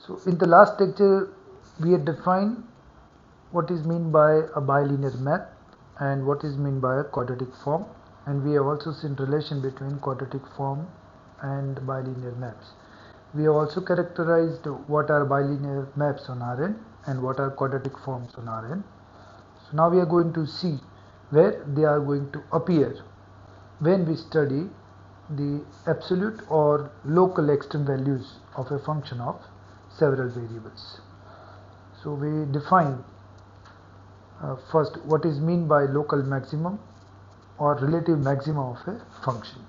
So in the last lecture we had defined what is meant by a bilinear map and what is meant by a quadratic form, and we have also seen relation between quadratic form and bilinear maps. We have also characterized what are bilinear maps on Rn and what are quadratic forms on Rn. So now we are going to see where they are going to appear when we study the absolute or local extreme values of a function of several variables. So we define first what is meant by local maximum or relative maximum of a function.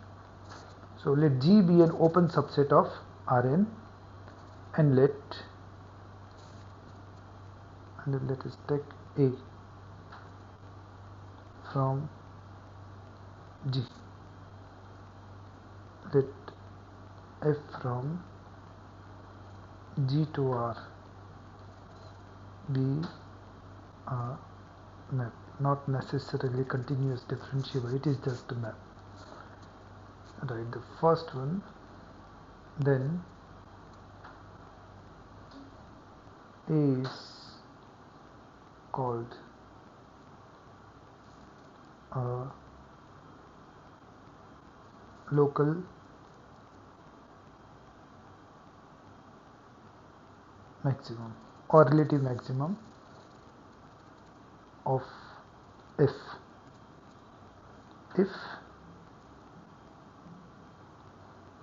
So let G be an open subset of Rn, and let us take A from G. Let F from G to R be a map, not necessarily continuous differentiable, it is just a map. Right, the first one. Then A is called a local maximum or relative maximum of F if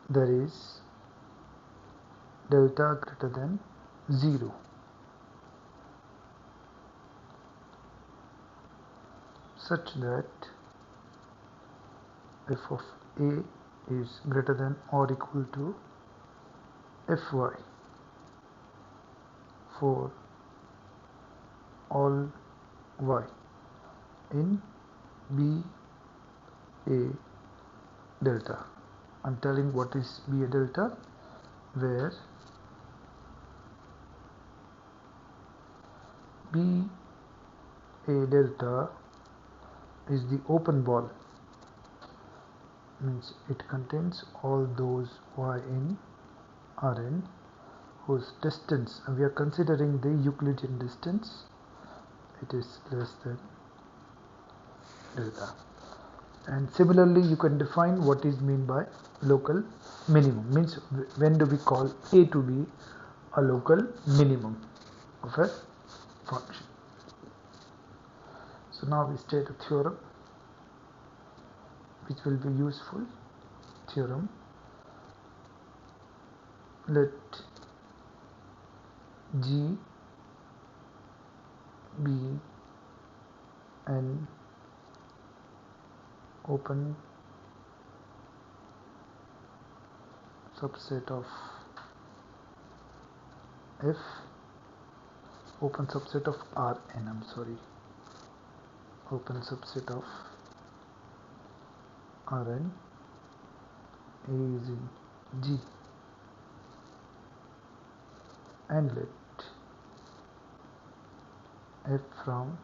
there is delta greater than 0. Such that f of A is greater than or equal to Fy for all y in B A delta. I'm telling what is B A delta, where B A delta is the open ball, means it contains all those y in Rn whose distance, and we are considering the Euclidean distance, it is less than delta. And similarly you can define what is meant by local minimum, means when do we call A to be a local minimum of a function. So now we state a theorem which will be useful. Theorem: let G be an open subset of F, open subset of Rn, open subset of Rn, A is in G, and let F from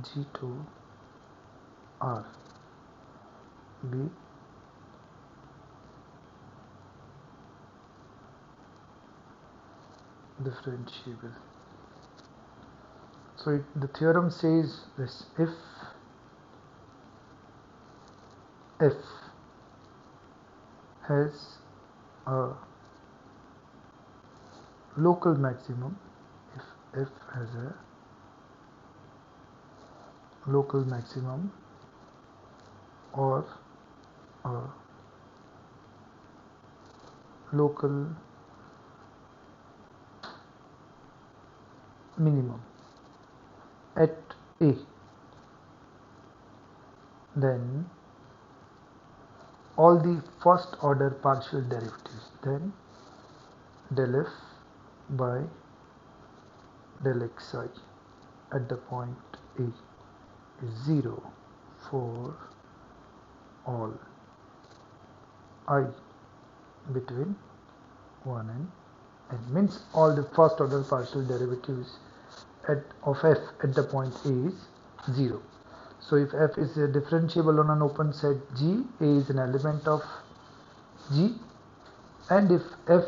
G to R be differentiable. So the theorem says this: if F has a local maximum, if F has a local maximum or a local minimum at A, then all the first order partial derivatives, then del f by del xi at the point A is 0 for all I between 1 and n, means all the first order partial derivatives of f at the point A is 0. So if f is a differentiable on an open set G, A is an element of G, and if f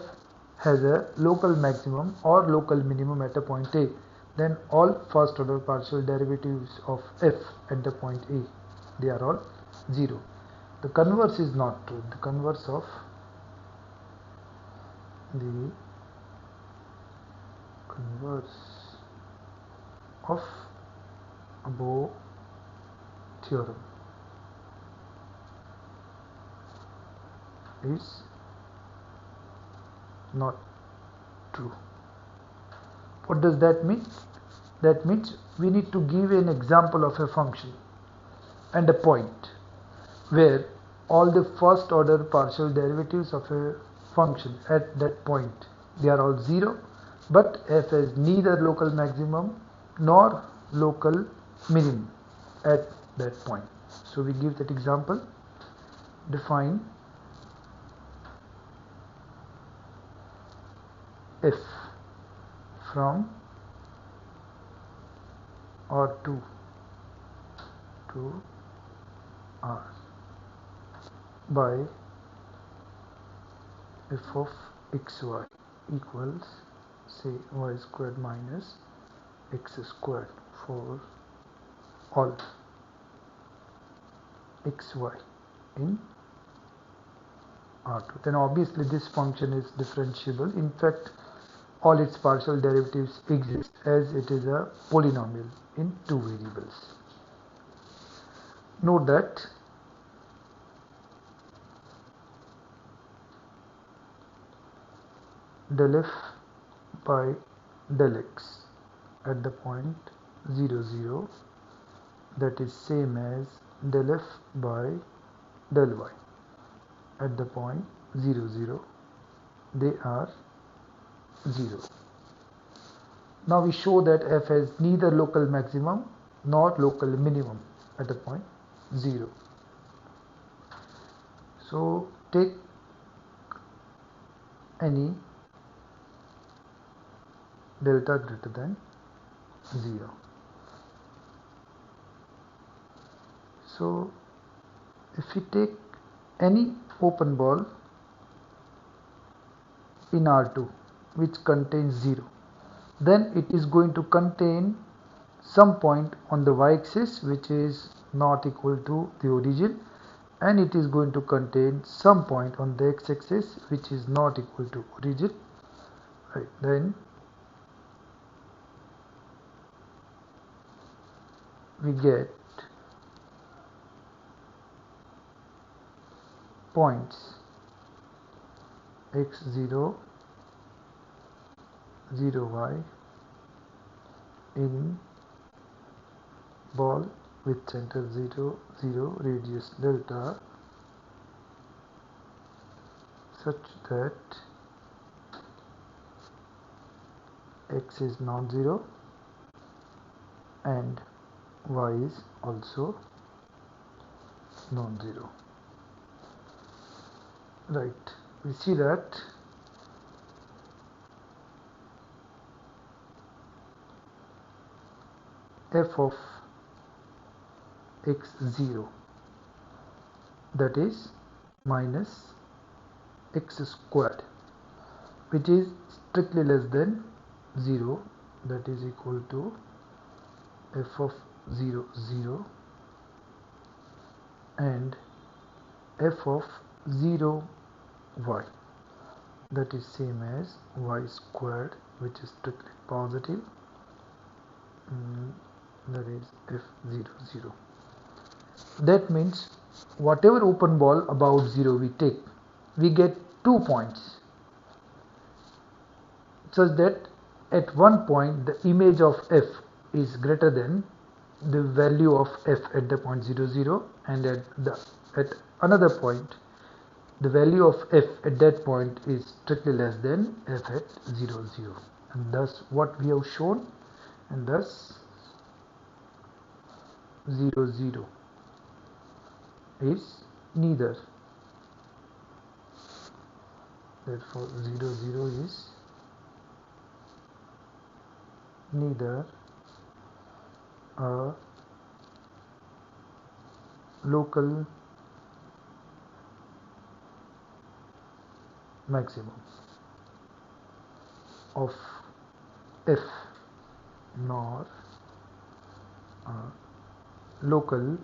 has a local maximum or local minimum at a point A, then all first order partial derivatives of f at the point A, they are all 0. The converse is not true. The converse of above theorem is not true. What does that mean? That means we need to give an example of a function and a point where all the first order partial derivatives of a function at that point, they are all 0, but f has neither local maximum nor local minimum at that point. So we give that example. Define f from R2 to R by f of xy equals, say, y squared minus x squared for all xy in R2. Then obviously this function is differentiable. In fact, all its partial derivatives exist as it is a polynomial in 2 variables. Note that del f by del x at the point 0, 0, that is same as del f by del y at the point 0, 0, they are 0. Now we show that f has neither local maximum nor local minimum at the point 0. So take any delta greater than 0. So if we take any open ball in R2 which contains 0, then it is going to contain some point on the y-axis which is not equal to the origin, and it is going to contain some point on the x-axis which is not equal to origin. Right, then we get points x0, 0y in ball with center 0, 0, radius delta, such that x is non-zero and y is also non-zero. Right, we see that f of x0, that is minus x squared, which is strictly less than 0, that is equal to f of 0, 0, and f of 0 y, that is same as y squared, which is strictly positive, that is f0, 0. That means whatever open ball about 0 we take, we get 2 points, such that at one point the image of f is greater than the value of f at the point 0, 0, and at another point the value of f at that point is strictly less than f at 0, 0, and thus what we have shown, and thus 0, 0 is neither, therefore 0, 0 is neither a local maximum of f nor a local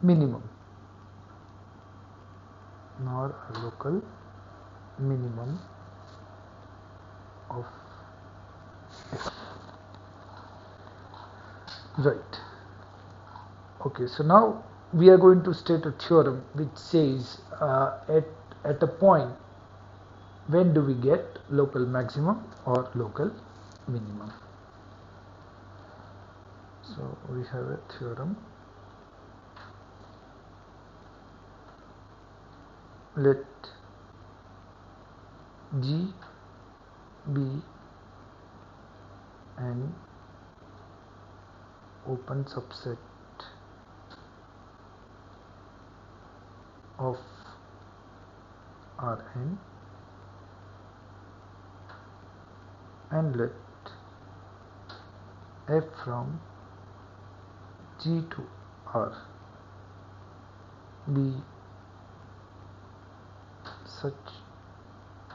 minimum of f. Right. Okay, so now we are going to state a theorem which says at a point, when do we get local maximum or local minimum? So we have a theorem. Let G be an open subset of Rn, and let f from G to R be such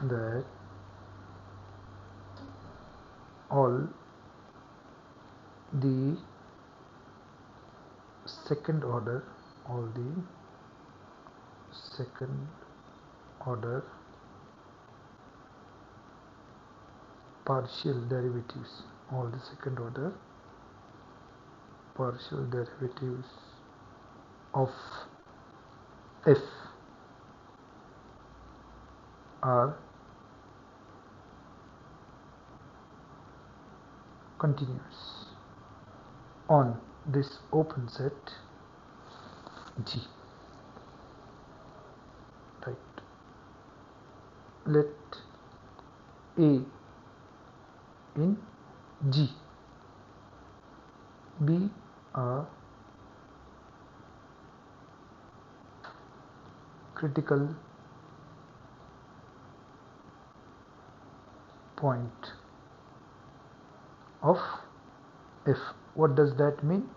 that all the second order partial derivatives of f are continuous on this open set G. Right. Let A in G be a critical point of f. What does that mean?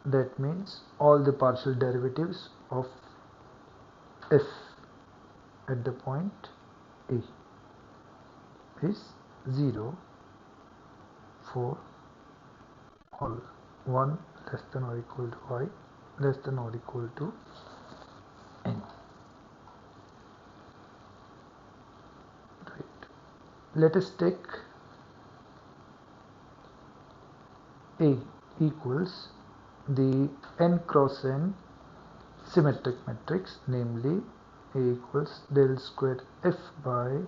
That means all the partial derivatives of f at the point A is 0 for all 1 less than or equal to I less than or equal to n. Right. Let us take A equals the n cross n symmetric matrix, namely A equals del square f by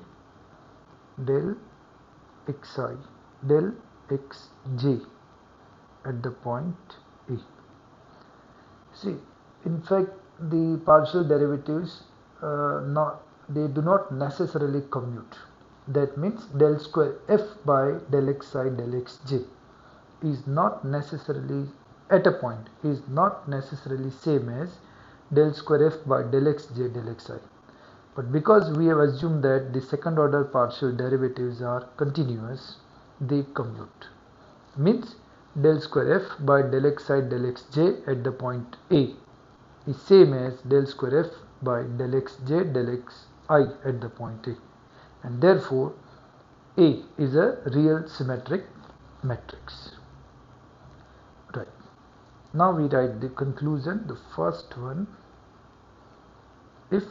del xi del xj at the point A. See, in fact, the partial derivatives they do not necessarily commute. That means del square f by del xi del xj is not necessarily at a point is not necessarily same as del square f by del xj del xi. But because we have assumed that the second order partial derivatives are continuous, they commute. Means del square f by del xi del xj at the point A is same as del square f by del xj del xi at the point A, and therefore A is a real symmetric matrix. Right. Now we write the conclusion. The first one, if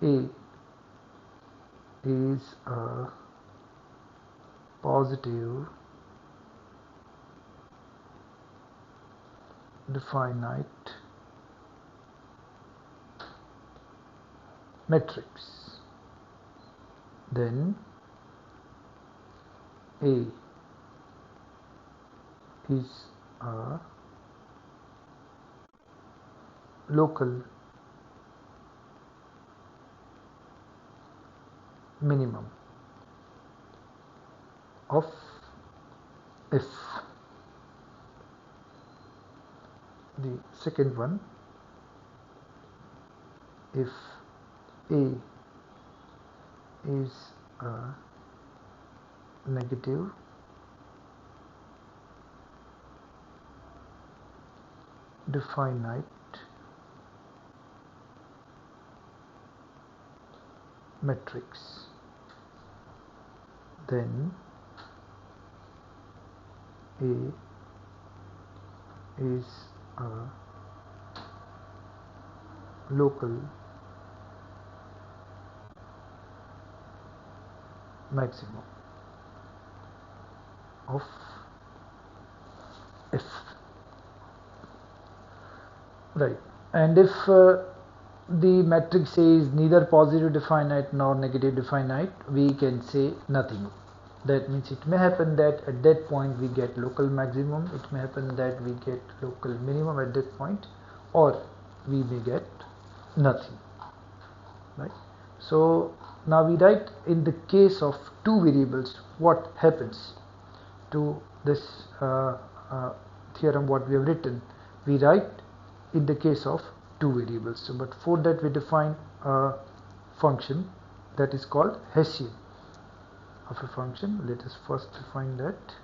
A is a positive definite matrix, then A is a local minimum of f. The second one, if A is a negative definite matrix, then A is a local maximum of F. Right, and if the matrix A is neither positive definite nor negative definite, we can say nothing. That means it may happen that at that point we get local maximum, it may happen that we get local minimum at that point, or we may get nothing. Right. So now we write in the case of two variables what happens to this theorem what we have written. We write in the case of two variables. So, but for that we define a function that is called Hessian of a function. Let us first define that.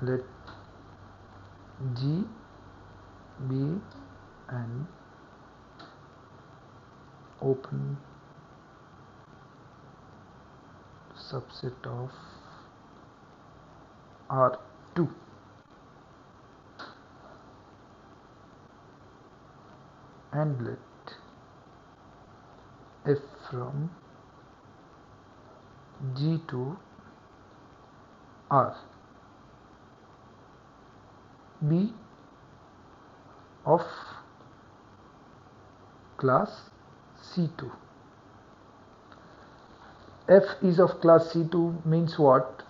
Let G be an open subset of R2 and let F from G to R be of class C2. F is of class C2 means what?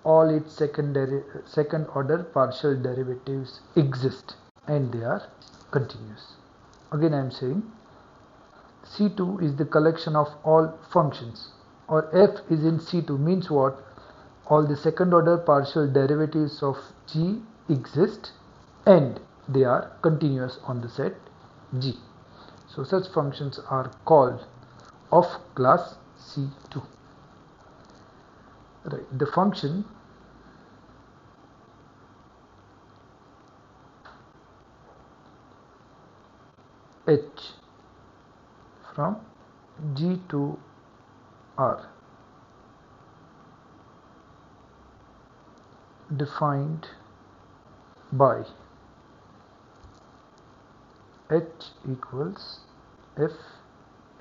All its second order partial derivatives exist and they are continuous. Again I am saying C2 is the collection of all functions, or F is in C2 means what? All the second order partial derivatives of G exist and they are continuous on the set G. So such functions are called of class C2. Right. The function H from G to R defined by H equals f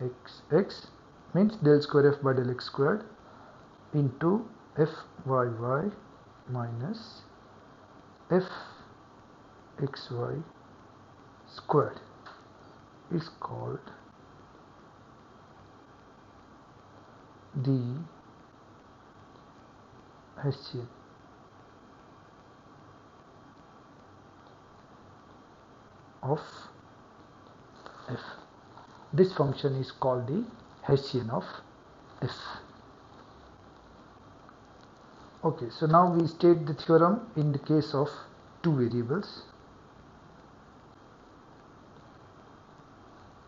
x means del square f by del x squared into f y minus f xy squared is called the Hessian of f. This function is called the Hessian of f. Okay, so now we state the theorem in the case of two variables.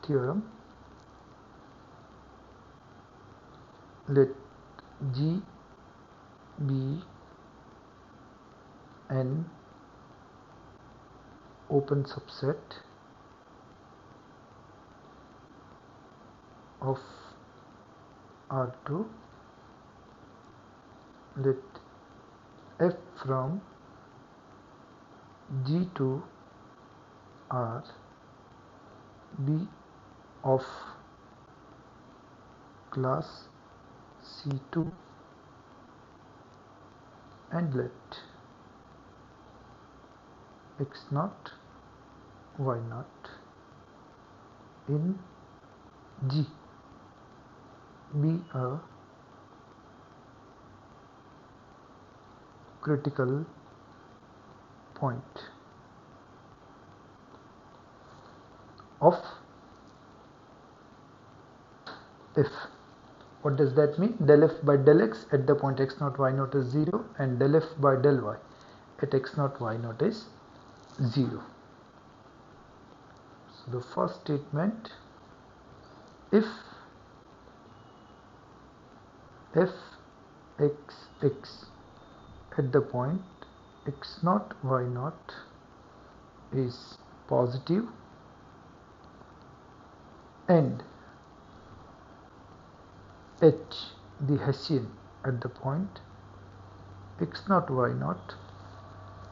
Theorem: let G be an open subset of R2. Let f from G to R be of class C2 and let x naught y naught in G be a critical point of f. What does that mean? Del f by del x at the point x naught y naught is 0 and del f by del y at x naught y naught is 0. So the first statement, if f x at the point x naught y naught is positive and H, the Hessian at the point x naught y naught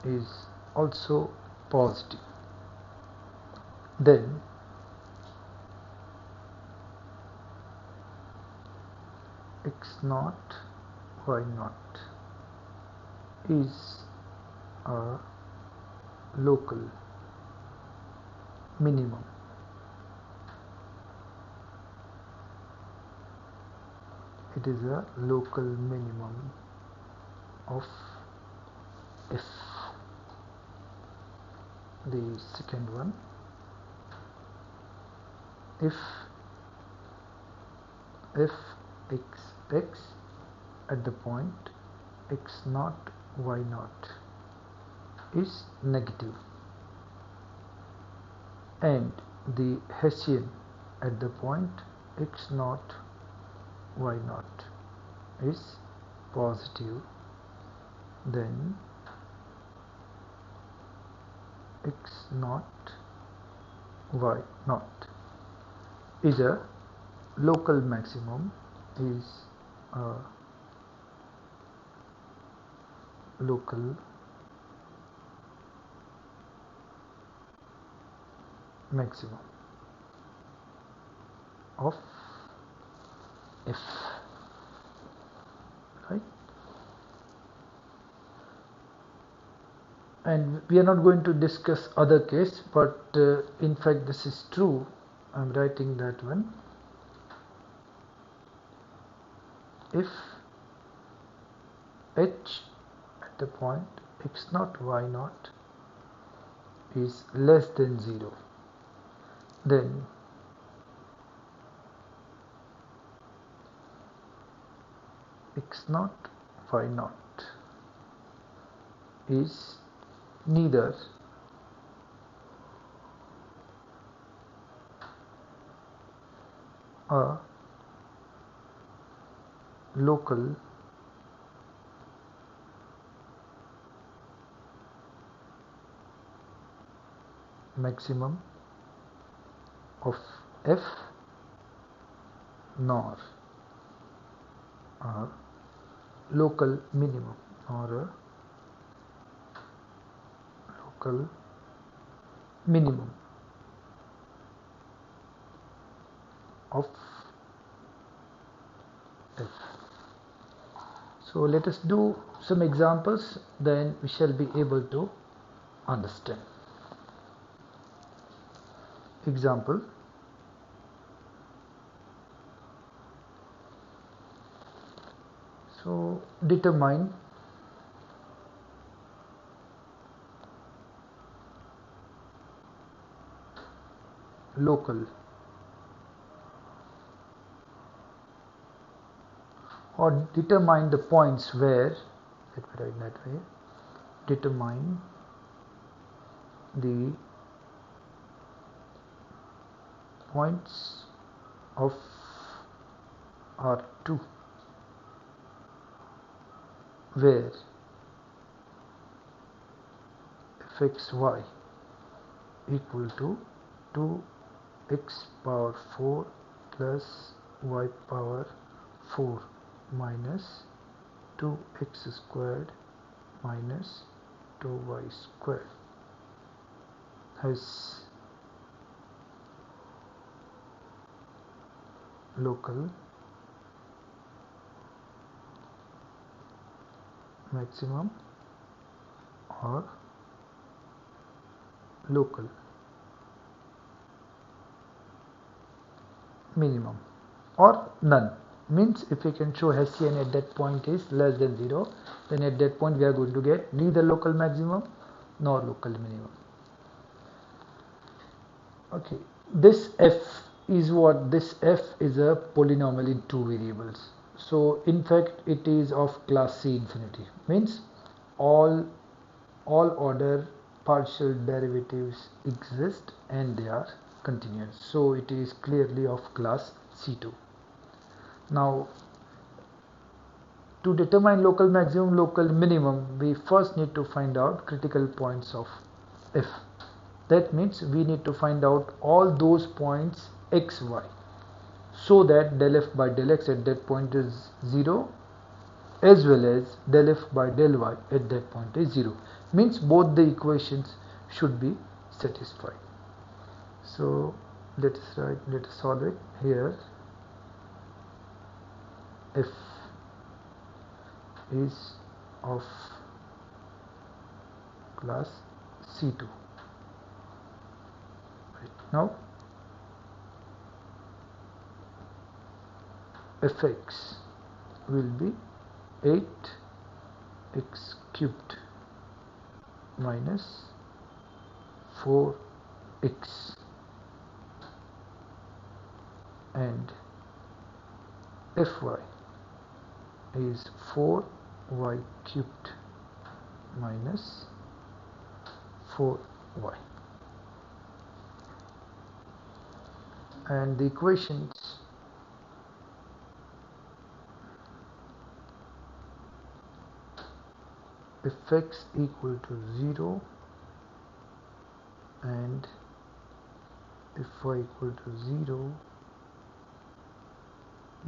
is also positive. Then x naught y naught is a local minimum. It is a local minimum of f. The second one, if x at the point x naught y naught is negative and the Hessian at the point x naught y naught is positive, then x naught y naught is a local maximum, is a local maximum of f, right? And we are not going to discuss other case, but in fact this is true. I'm writing that one. If h at the point x naught y naught is less than 0, then x naught y naught is neither a local maximum of f nor a local minimum or a local minimum of f. So let us do some examples, then we shall be able to understand. Example: so determine local or determine the points where, let me write that way, determine the points of R2 where fxy equal to 2x power 4 plus y power 4 minus 2x squared minus 2y squared has local maximum or local minimum or none. Means if we can show Hessian at that point is less than 0, then at that point we are going to get neither local maximum nor local minimum. Okay, this f is what? This f is a polynomial in 2 variables. So in fact it is of class C infinity, means all order partial derivatives exist and they are continuous. So it is clearly of class C2. Now to determine local maximum, local minimum, we first need to find out critical points of f. That means we need to find out all those points x, y. so that del f by del x at that point is 0, as well as del f by del y at that point is 0. Means both the equations should be satisfied. So let us solve it. Here f is of class C2. Right. Now fx will be 8x cubed minus 4x, and fy is 4y cubed minus 4y, and the equations fx equal to 0 and fy equal to 0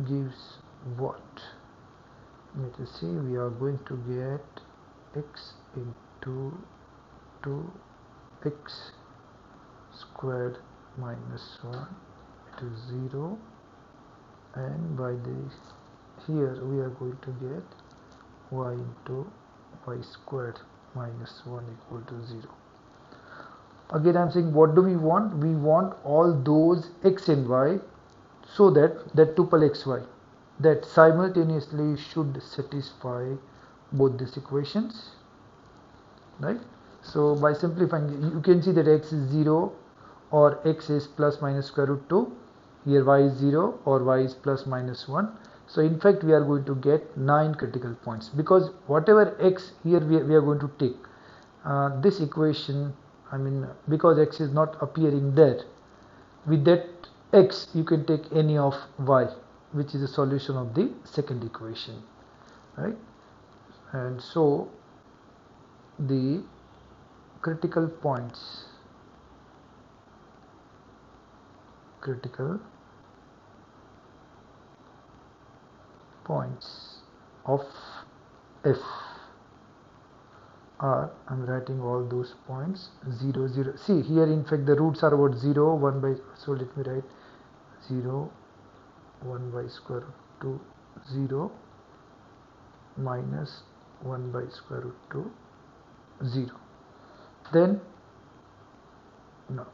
gives what? Let us see, we are going to get x into 2x squared minus 1, it is 0, and by this here we are going to get y into y squared minus 1 equal to 0. Again I am saying, what do we want? We want all those x and y, so that tuple xy that simultaneously should satisfy both these equations, right? So by simplifying, you can see that x is 0 or x is plus minus square root 2, here y is 0 or y is plus minus 1. So in fact we are going to get 9 critical points, because whatever x here we are going to take this equation, I mean because x is not appearing there, with that x you can take any of y, which is a solution of the second equation, right? And so the critical points of f are, I am writing all those points 0, 0. See here in fact the roots are about 0, 1 by, so let me write 0, 1 by square root 2, 0, minus 1 by square root 2, 0. Then no,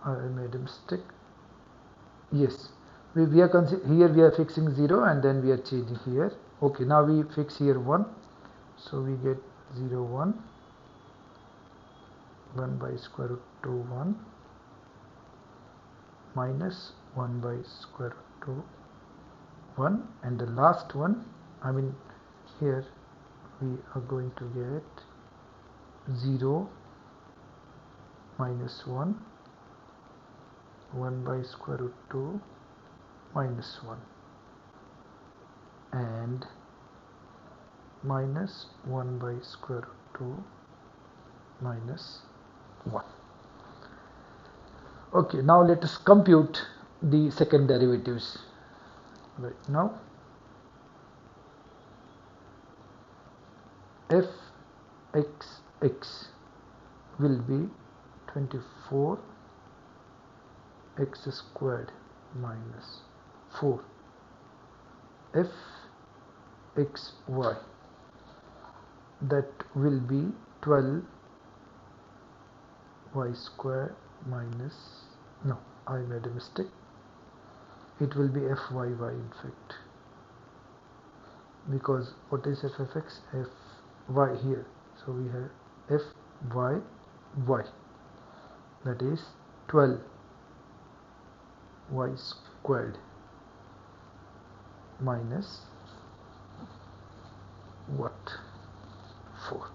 I made a mistake. Yes, we are here we are fixing 0 and then we are changing here. Okay, now we fix here 1, so we get 0, 1, 1 by square root 2, 1, minus 1 by square root 2, 1, and the last one, I mean here we are going to get 0, minus 1, 1 by square root 2, minus 1, and minus 1 by square root 2, minus 1. Okay, now let us compute the second derivatives. Right now fxx will be 24 x squared minus 4. fxy, that will be 12 y square minus, no, I made a mistake, it will be fyy in fact, because what is fx? Fy here, so we have fyy, that is 12 y squared minus what? 4.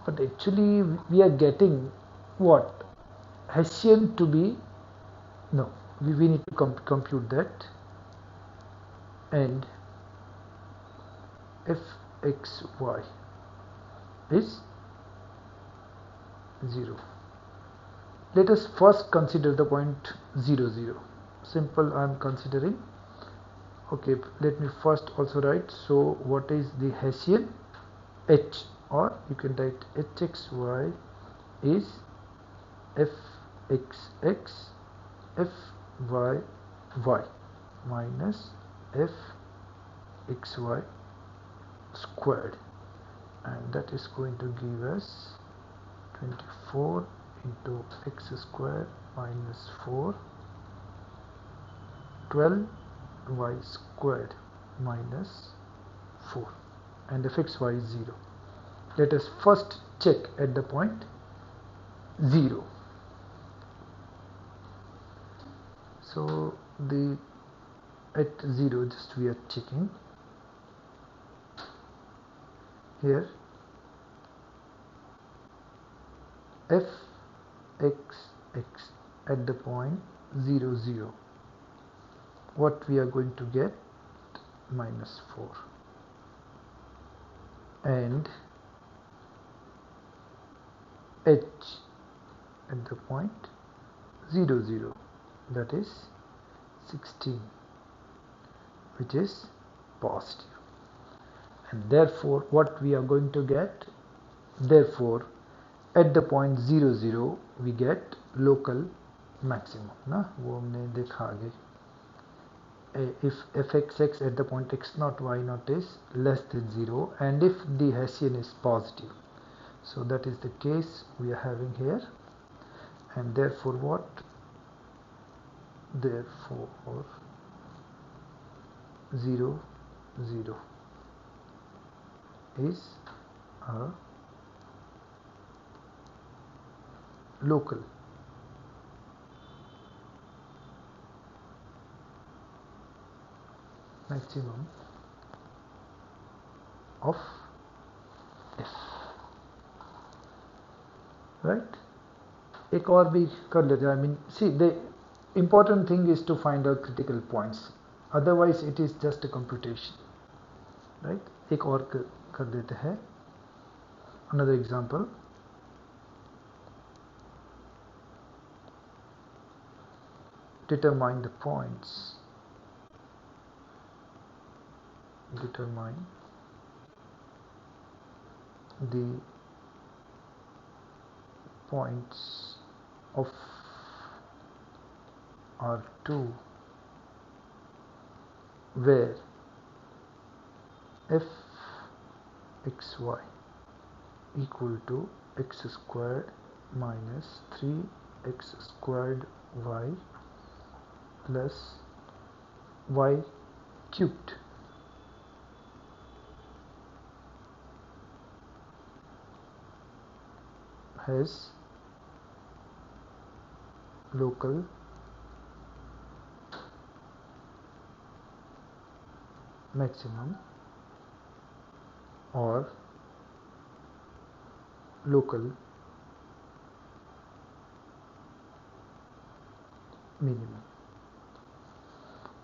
But actually we are getting what? Hessian to be, no, we need to compute that, and fxy is 0. Let us first consider the point 0, 0. Simple, I am considering. Okay, let me first also write. So what is the Hessian? H, or you can write hxy is fxx fyy minus fxy squared, and that is going to give us 24 into x squared minus 4, 12 y squared minus 4, and fxy is 0. Let us first check at the point 0. So the at 0, just we are checking here fxx at the point 0, 0. What we are going to get? Minus 4. And h at the point 0, 0, that is 16, which is positive. And therefore what we are going to get? Therefore at the point 0, 0 we get local maximum ना, वो हमने देखा आगे. If fxx at the point x naught y naught is less than 0, and if the Hessian is positive, so that is the case we are having here. And therefore what? Therefore 0, 0 is a local maximum of f, right? एक और भी कर लेते हैं. I mean, see, the important thing is to find out critical points. Otherwise, it is just a computation, right? एक और कर देते हैं. Another example. Determine the points. Determine the points of R2 where fxy equal to x squared minus 3x squared y plus y cubed. Has local maximum or local minimum.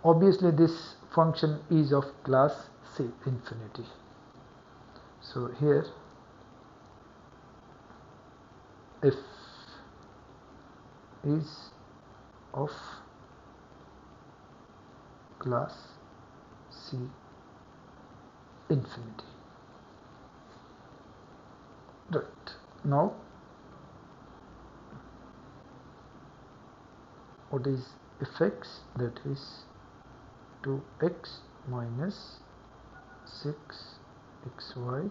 Obviously this function is of class say infinity. So here f is of class C infinity. Right. Now what is fx? That is 2x minus 6xy,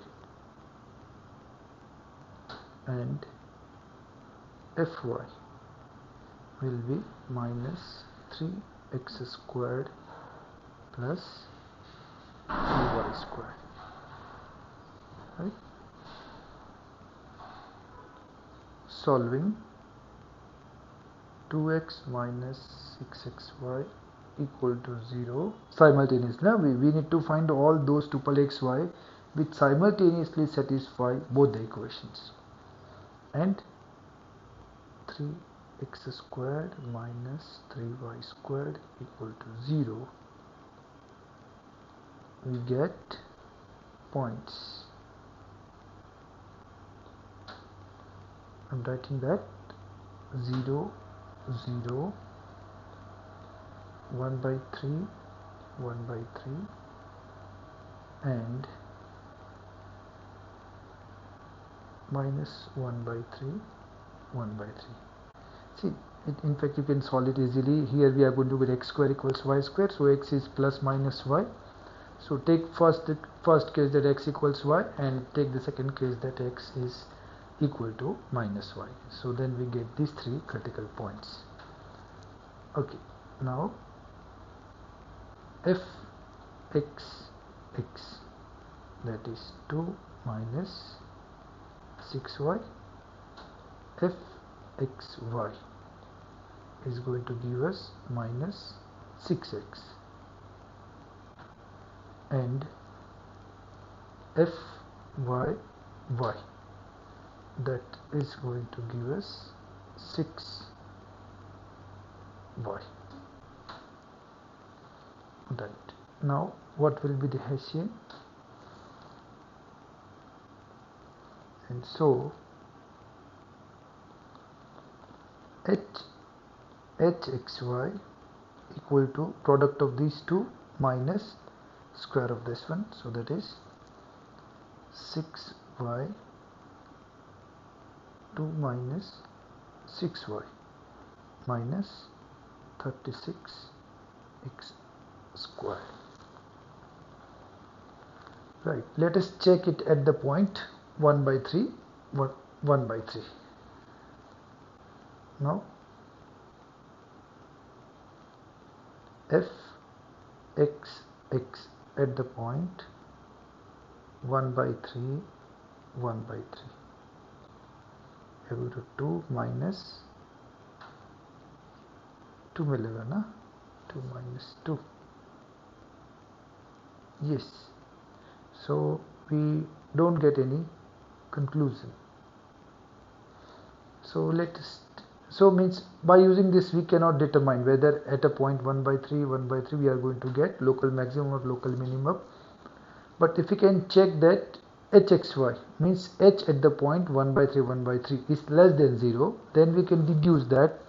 and fy will be minus 3x squared plus 3y squared, right? Solving 2x minus 6xy equal to 0 simultaneously. Now we need to find all those tuple xy which simultaneously satisfy both the equations. And 3x squared minus 3y squared equal to 0. We get points. I'm writing that 0, 0, 1 by 3, 1 by 3, and minus 1 by 3, 1 by 3. See, in fact you can solve it easily. Here we are going to get x square equals y square, so x is plus minus y. So take first case that x equals y, and take the second case that x is equal to minus y. So then we get these three critical points. Okay, now f x, that is 2 minus 6y, f x y is going to give us minus 6x, and f y y, that is going to give us 6y. Right. Now what will be the Hessian? And so hxy equal to product of these two minus square of this one, so that is 6y 2 minus 6y minus 36x square. Right, let us check it at the point 1 by 3, 1 by 3. Now f x at the point 1 by 3, 1 by 3, equal to 2 minus 2 मिलेगा ना, 2 minus 2. Yes, so we don't get any conclusion. So means by using this we cannot determine whether at a point 1 by 3, 1 by 3 we are going to get local maximum or local minimum. But if we can check that hxy means h at the point 1 by 3, 1 by 3 is less than 0, then we can deduce that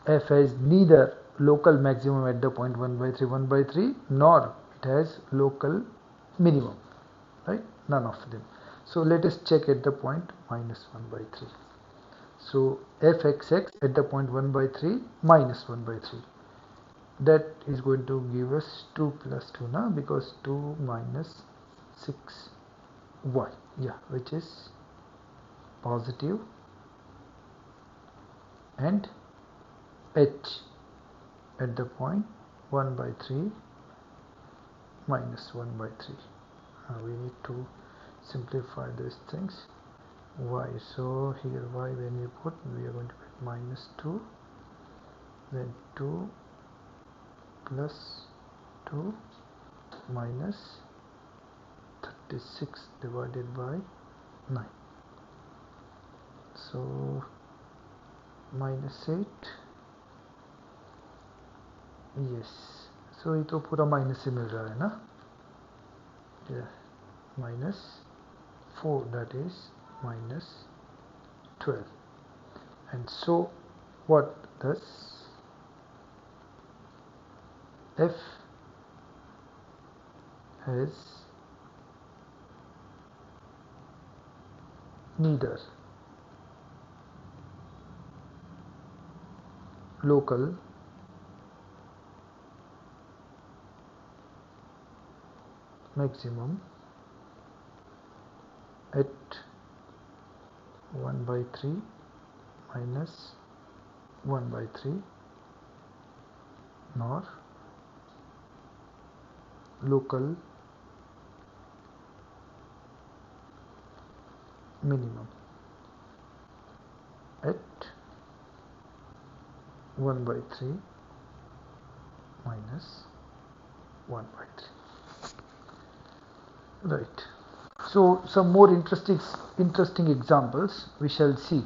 f has neither local maximum at the point 1 by 3, 1 by 3 nor it has local minimum, right? None of them. So let us check at the point minus 1 by 3. So fxx at the point 1 by 3 minus 1 by 3, that is going to give us 2 plus 2 now, because 2 minus 6y, yeah, which is positive, and h at the point 1 by 3 minus 1 by 3. We need to simplify these things. Y, so here y, when we put, we are going to get minus 2, then 2 plus 2 minus 36 divided by 9, so minus 8. yes, so ये तो पूरा minus से मिल रहा है ना, minus 4, that is minus 12. And so what thus f has neither local maximum at 1 by 3 minus 1 by 3 nor local minimum at 1 by 3 minus 1 by 3. Right. So some more interesting examples we shall see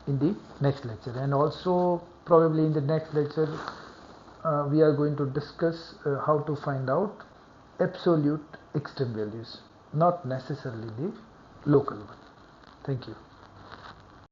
in the next lecture, and also probably in the next lecture we are going to discuss how to find out absolute extreme values, not necessarily the local one. Thank you.